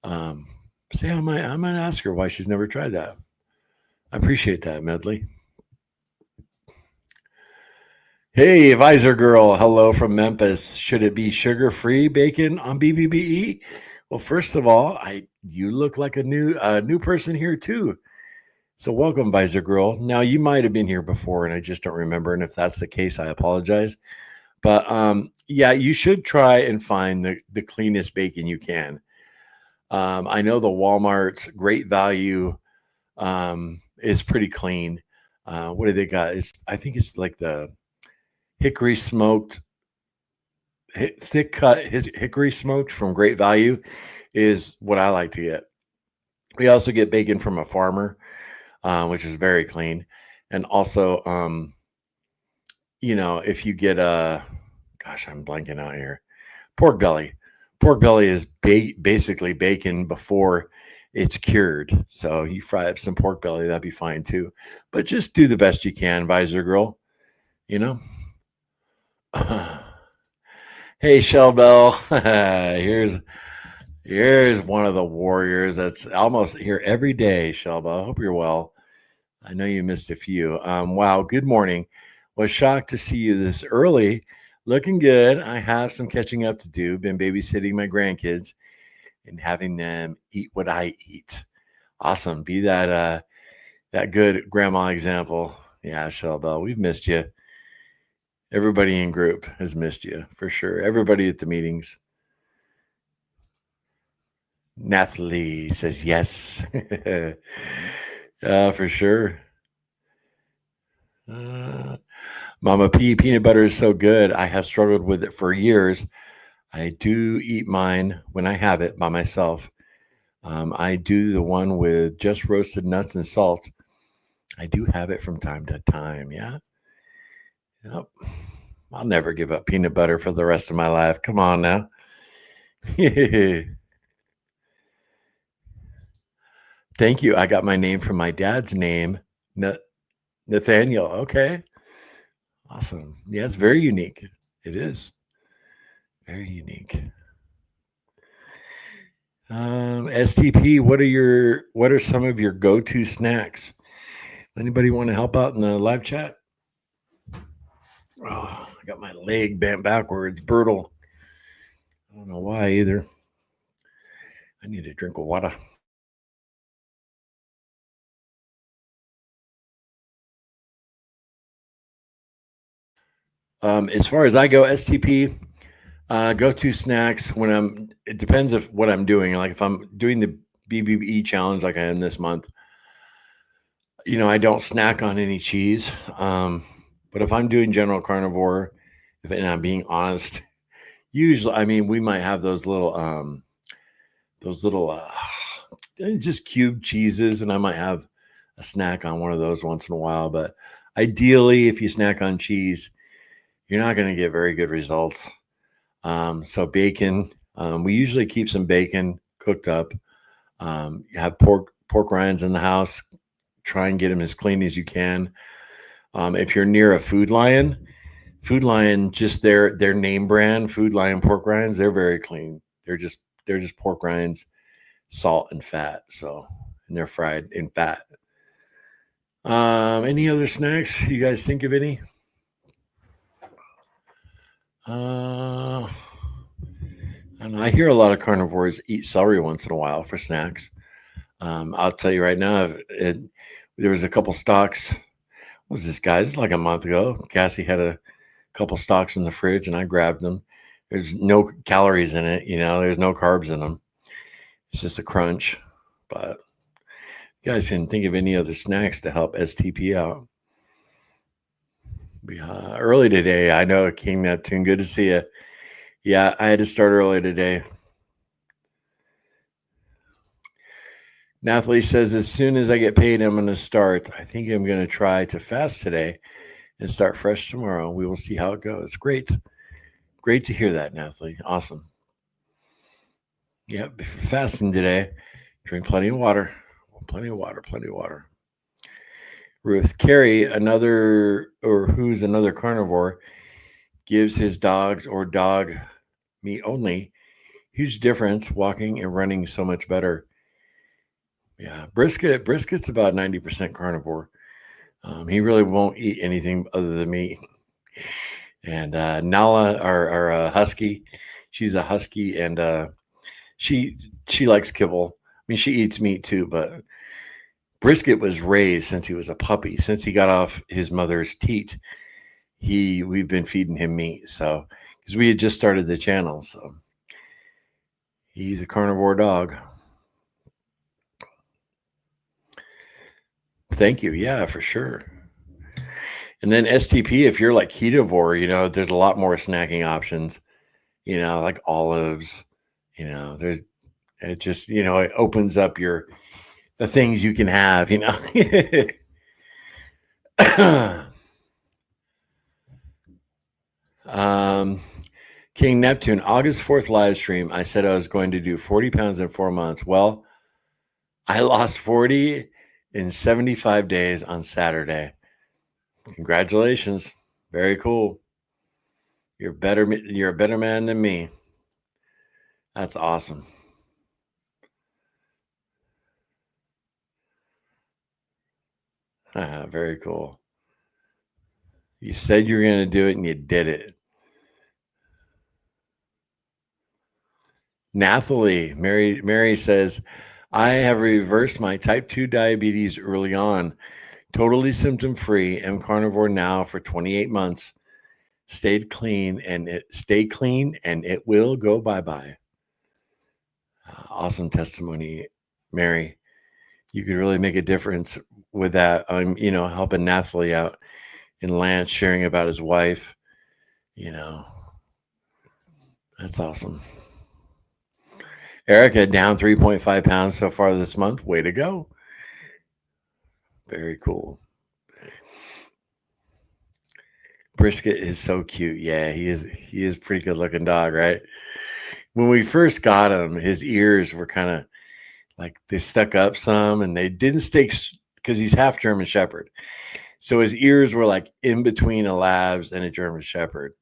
Um, so yeah, I might ask her why she's never tried that. I appreciate that, Medley. Hey, Visor Girl, hello from Memphis. Should it be sugar-free bacon on BBBE? Well, first of all, you look like a new person here too. So welcome, Visor Girl. Now you might have been here before, and I just don't remember. And if that's the case, I apologize. But yeah, you should try and find the cleanest bacon you can. I know the Walmart Great Value is pretty clean. What do they got? I think it's like the hickory smoked, thick cut hickory smoked from Great Value is what I like to get. We also get bacon from a farmer, which is very clean, and also, you know, if you get gosh, I'm blanking out here, pork belly. Pork belly is basically bacon before it's cured. So you fry up some pork belly, that'd be fine too. But just do the best you can, Visor Girl. You know. Hey, Shell Bell. Here's one of the warriors that's almost here every day, Shelba. I hope you're well. I know you missed a few. Wow, good morning. Was shocked to see you this early. Looking good. I have some catching up to do. Been babysitting my grandkids and having them eat what I eat. Awesome. Be that good grandma example. Yeah, Shelba, we've missed you. Everybody in group has missed you for sure. Everybody at the meetings. Nathalie says yes. For sure. Mama P, peanut butter is so good. I have struggled with it for years. I do eat mine when I have it by myself. I do the one with just roasted nuts and salt. I do have it from time to time. Yeah. Yep. I'll never give up peanut butter for the rest of my life. Come on now. Thank you. I got my name from my dad's name, Nathaniel. Okay. Awesome. Yeah, it's very unique. It is very unique. STP, what are some of your go-to snacks? Anybody want to help out in the live chat? Oh, I got my leg bent backwards. Brutal. I don't know why either. I need a drink of water. As far as I go, STP, go-to snacks it depends if what I'm doing. Like if I'm doing the BBE challenge like I am this month, I don't snack on any cheese. But if I'm doing general carnivore, and I'm being honest, usually, I mean, we might have those little just cube cheeses, and I might have a snack on one of those once in a while. But ideally, if you snack on cheese, you're not going to get very good results. So bacon, we usually keep some bacon cooked up. You have pork rinds in the house. Try and get them as clean as you can. If you're near a Food Lion, just their name brand, Food Lion pork rinds, they're very clean. They're just pork rinds, salt and fat. And they're fried in fat. Any other snacks? You guys think of any? And I hear a lot of carnivores eat celery once in a while for snacks. I'll tell you right now, there was a couple stocks. What was this, guys? It's like a month ago. Cassie had a couple stocks in the fridge, and I grabbed them. There's no calories in it, there's no carbs in them. It's just a crunch. But you guys can think of any other snacks to help STP out. Early today, I know, King Neptune, good to see you. Yeah, I had to start early today. Nathalie says, as soon as I get paid, I'm going to start. I think I'm going to try to fast today and start fresh tomorrow. We will see how it goes. Great. Great to hear that, Nathalie. Awesome. Yep, if you're fasting today, drink plenty of water. Plenty of water. Ruth, Carrie, who's another carnivore, gives his dogs or dog meat only. Huge difference, walking and running so much better. Yeah, brisket's about 90% carnivore. He really won't eat anything other than meat. And Nala, our husky, she's a husky, and she likes kibble. I mean, she eats meat too, but Brisket was raised since he was a puppy. Since he got off his mother's teat, we've been feeding him meat. So, because we had just started the channel, so he's a carnivore dog. Thank you. Yeah, for sure. And then STP, if you're like Ketovore, there's a lot more snacking options, like olives, it opens up the things you can have, King Neptune, August 4th live stream. I said I was going to do 40 pounds in 4 months. Well, I lost 40 in 75 days on Saturday. Congratulations. Very cool. You're a better man than me. That's awesome. Very cool. You said you were going to do it and you did it. Nathalie, Mary says, I have reversed my type 2 diabetes early on. Totally symptom free. Am carnivore now for 28 months. Stay clean and it will go bye-bye. Awesome testimony, Mary. You could really make a difference with that. I'm, helping Nathalie out, and Lance sharing about his wife. That's awesome. Erica down 3.5 pounds so far this month. Way to go. Very cool. Brisket is so cute. Yeah, he is a pretty good looking dog, right? When we first got him, his ears were kind of like they stuck up some, and they didn't stick because he's half German Shepherd. So his ears were like in between a Labs and a German Shepherd.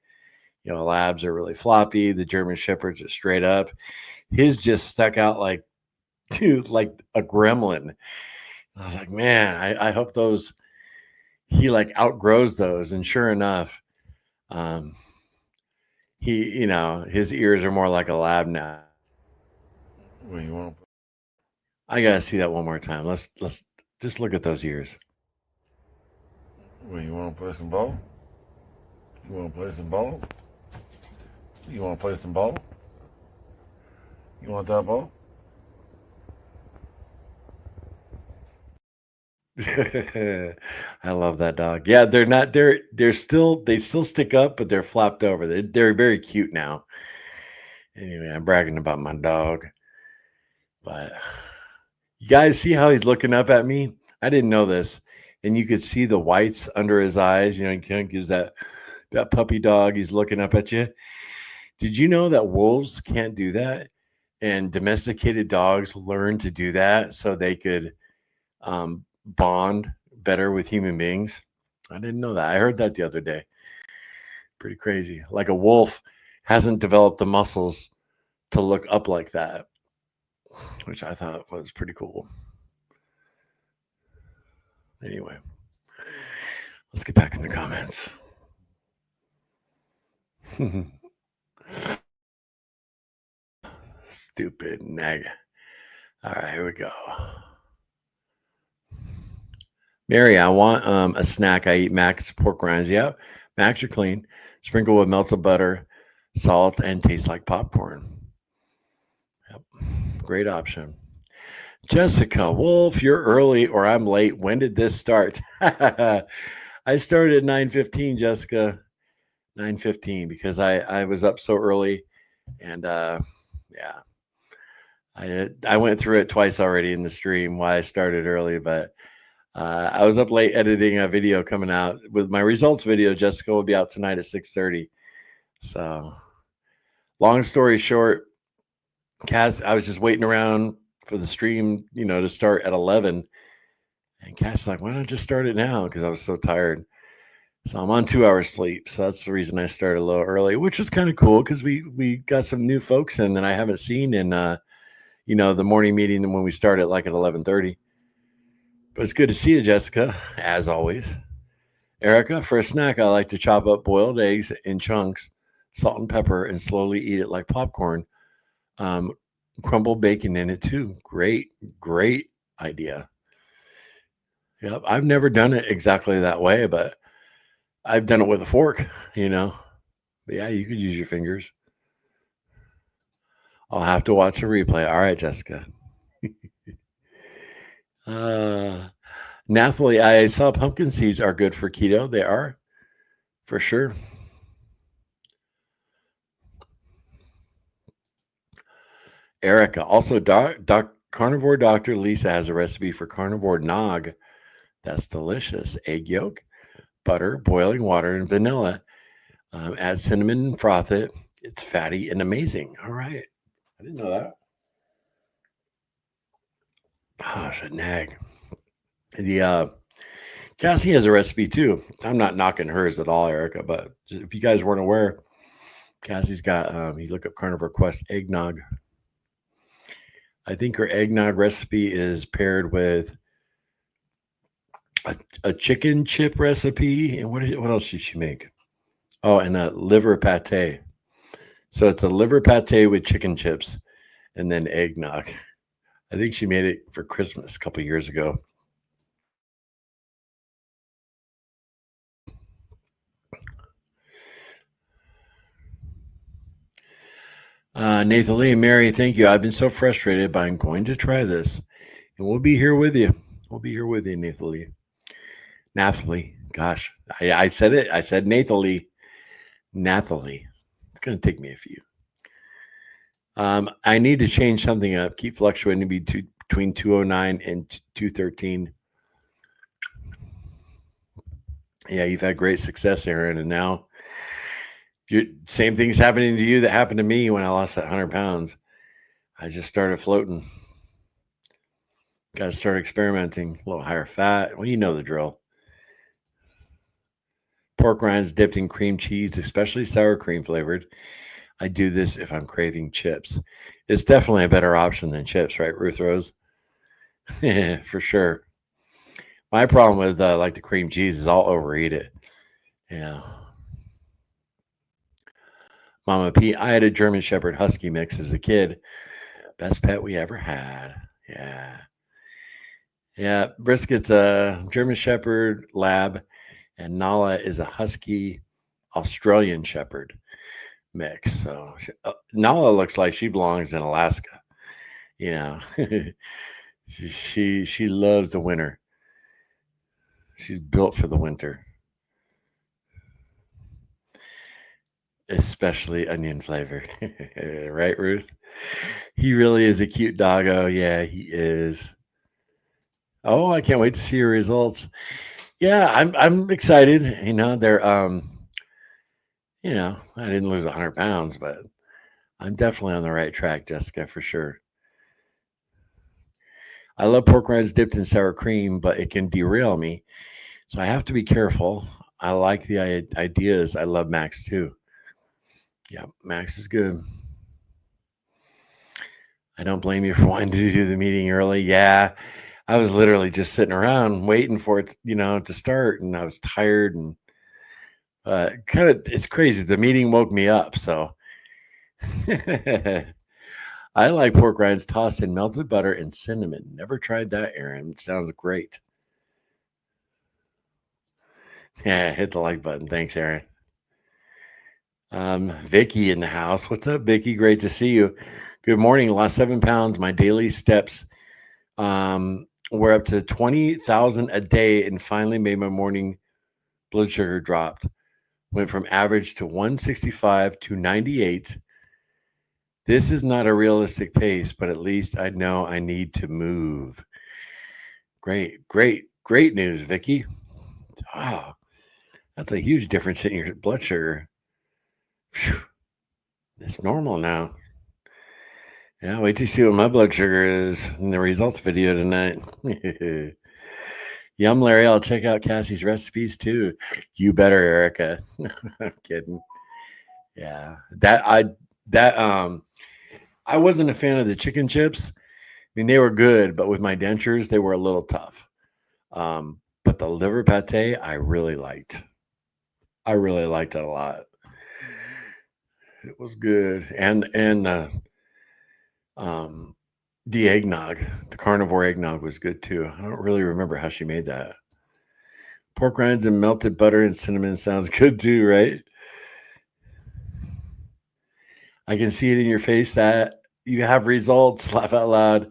Labs are really floppy. The German Shepherds are straight up. his just stuck out like, dude, like a gremlin. I was like, man, I hope he like outgrows those. And sure enough, his ears are more like a lab now. Well, you want? I gotta see that one more time. Let's just look at those ears. Well, you want to play some ball? You want to play some ball? You want to play some ball? You want that ball? I love that dog. Yeah, they still stick up, but they're flapped over. They're very cute now. Anyway, I'm bragging about my dog. But you guys see how he's looking up at me? I didn't know this. And you could see the whites under his eyes. He kind of gives that puppy dog. He's looking up at you. Did you know that wolves can't do that? And domesticated dogs learn to do that so they could bond better with human beings. I didn't know that. I heard that the other day. Pretty crazy. Like a wolf hasn't developed the muscles to look up like that, which I thought was pretty cool. Anyway, let's get back in the comments. Stupid nag. All right, here we go. Mary, I want a snack. I eat Mac's pork rinds. Yeah, Mac's are clean. Sprinkle with melted butter, salt, and taste like popcorn. Yep, great option. Jessica Wolf, you're early or I'm late. When did this start? I started at 9:15, Jessica. 9:15 because I was up so early, and yeah, I went through it twice already in the stream why I started early, but I was up late editing a video coming out with my results video. Jessica will be out tonight at 6:30. So, long story short, Cass, I was just waiting around for the stream, to start at 11, and Cass is like, "Why not just start it now?" Because I was so tired. So I'm on 2 hours sleep. So that's the reason I started a little early, which is kind of cool because we got some new folks in that I haven't seen in the morning meeting when we started like at 11:30. But it's good to see you, Jessica, as always. Erica, for a snack, I like to chop up boiled eggs in chunks, salt and pepper, and slowly eat it like popcorn. Crumble bacon in it too. Great idea. Yep, I've never done it exactly that way, but I've done it with a fork, But yeah, you could use your fingers. I'll have to watch a replay. All right, Jessica. Nathalie, I saw pumpkin seeds are good for keto. They are, for sure. Erica, also Carnivore Dr. Lisa has a recipe for carnivore nog. That's delicious. Egg yolk, butter, boiling water, and vanilla. Add cinnamon and froth it. It's fatty and amazing. All right. I didn't know that. Oh, it's a nag. The Cassie has a recipe too. I'm not knocking hers at all, Erica, but if you guys weren't aware, Cassie's got you look up Carnivore Quest eggnog. I think her eggnog recipe is paired with a chicken chip recipe. And what else did she make? Oh, and a liver pate. So it's a liver pate with chicken chips and then eggnog. I think she made it for Christmas a couple years ago. Nathan Lee and Mary, thank you. I've been so frustrated, but I'm going to try this. And we'll be here with you. We'll be here with you, Nathan Lee. Nathalie. Gosh, I said it. I said Nathalie. Nathalie. It's going to take me a few. I need to change something up. Keep fluctuating between 209 and 213. Yeah, you've had great success, Aaron. And now same thing's happening to you that happened to me when I lost that 100 pounds. I just started floating. Got to start experimenting. A little higher fat. Well, you know the drill. Pork rinds dipped in cream cheese, especially sour cream flavored. I do this if I'm craving chips. It's definitely a better option than chips, right, Ruth Rose? For sure. My problem with like the cream cheese is I'll overeat it. Yeah. Mama P, I had a German Shepherd Husky mix as a kid. Best pet we ever had. Yeah. Yeah. Brisket's a German Shepherd Lab, and Nala is a Husky Australian Shepherd mix. So Nala looks like she belongs in Alaska. You know, she loves the winter. She's built for the winter, especially onion flavor. Right, Ruth? He really is a cute doggo. Yeah, he is. Oh, I can't wait to see your results. Yeah, I'm excited. They're I didn't lose 100 pounds, but I'm definitely on the right track, Jessica, for sure. I love pork rinds dipped in sour cream, but it can derail me, so I have to be careful. I like the ideas. I love Max too. Yeah, Max is good. I don't blame you for wanting to do the meeting early. Yeah, I was literally just sitting around waiting for it, to start, and I was tired and it's crazy. The meeting woke me up, so I like pork rinds tossed in melted butter and cinnamon. Never tried that, Aaron. It sounds great. Yeah, hit the like button. Thanks, Aaron. Vicky in the house. What's up, Vicky? Great to see you. Good morning. Lost 7 pounds. My daily steps were up to 20,000 a day, and finally made my morning blood sugar dropped. Went from average to 165 to 98. This is not a realistic pace, but at least I know I need to move. Great news, Vicky. Wow, that's a huge difference in your blood sugar. Whew. It's normal now. Yeah, wait to see what my blood sugar is in the results video tonight. Yum, Larry. I'll check out Cassie's recipes too. You better, Erica. I'm kidding. Yeah, I wasn't a fan of the chicken chips. I mean, they were good, but with my dentures, they were a little tough. But the liver pate, I really liked. I really liked it a lot. It was good, and the eggnog, the carnivore eggnog was good too. I don't really remember how she made that. Pork rinds and melted butter and cinnamon sounds good too, right? I can see it in your face that you have results. Laugh out loud.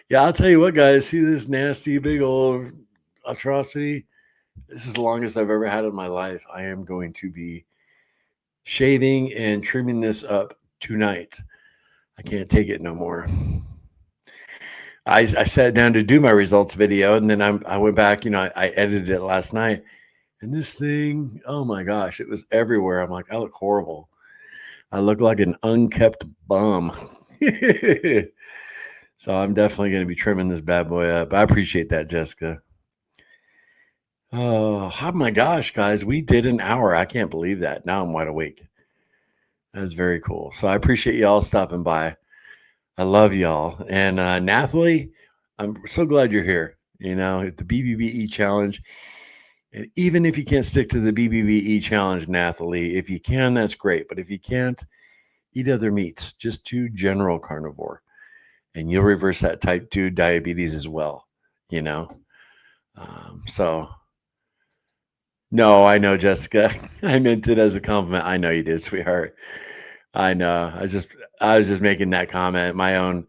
Yeah, I'll tell you what, guys. See this nasty big old atrocity? This is the longest I've ever had in my life. I am going to be shaving and trimming this up tonight. I can't take it no more. I sat down to do my results video, and then I went back. I edited it last night, and this thing, oh my gosh, it was everywhere. I'm like, I look horrible. I look like an unkept bum. So I'm definitely going to be trimming this bad boy up. I appreciate that, Jessica. Oh my gosh, guys, we did an hour. I can't believe that. Now I'm wide awake. That's very cool. So I appreciate y'all stopping by. I love y'all. And Nathalie, I'm so glad you're here. The BBBE challenge. And even if you can't stick to the BBBE challenge, Nathalie, if you can, that's great. But if you can't, eat other meats. Just do general carnivore. And you'll reverse that type 2 diabetes as well. So, no, I know, Jessica. I meant it as a compliment. I know you did, sweetheart. I know. I was just making that comment. My own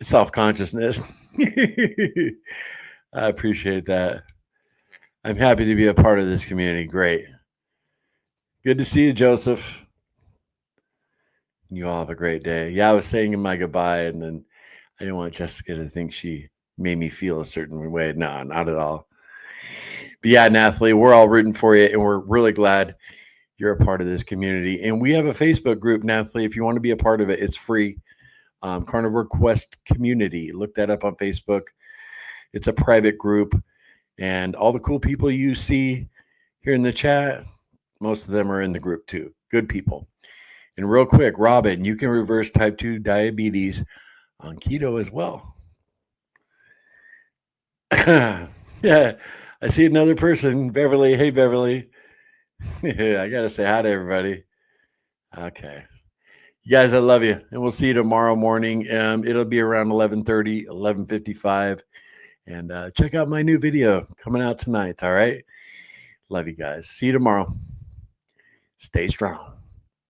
self-consciousness. I appreciate that. I'm happy to be a part of this community. Great. Good to see you, Joseph. You all have a great day. Yeah, I was saying my goodbye, and then I didn't want Jessica to think she made me feel a certain way. No, not at all. But yeah, Nathalie, we're all rooting for you, and we're really glad you're a part of this community. And we have a Facebook group, Nathalie. If you want to be a part of it, it's free. Carnivore Quest Community. Look that up on Facebook. It's a private group, and all the cool people you see here in the chat, most of them are in the group too. Good people. And real quick, Robin, you can reverse type 2 diabetes on keto as well. Yeah, I see another person, Beverly. Hey, Beverly. I got to say hi to everybody. Okay. You guys, I love you. And we'll see you tomorrow morning. It'll be around 11:30, 11:55. And check out my new video coming out tonight. All right. Love you guys. See you tomorrow. Stay strong.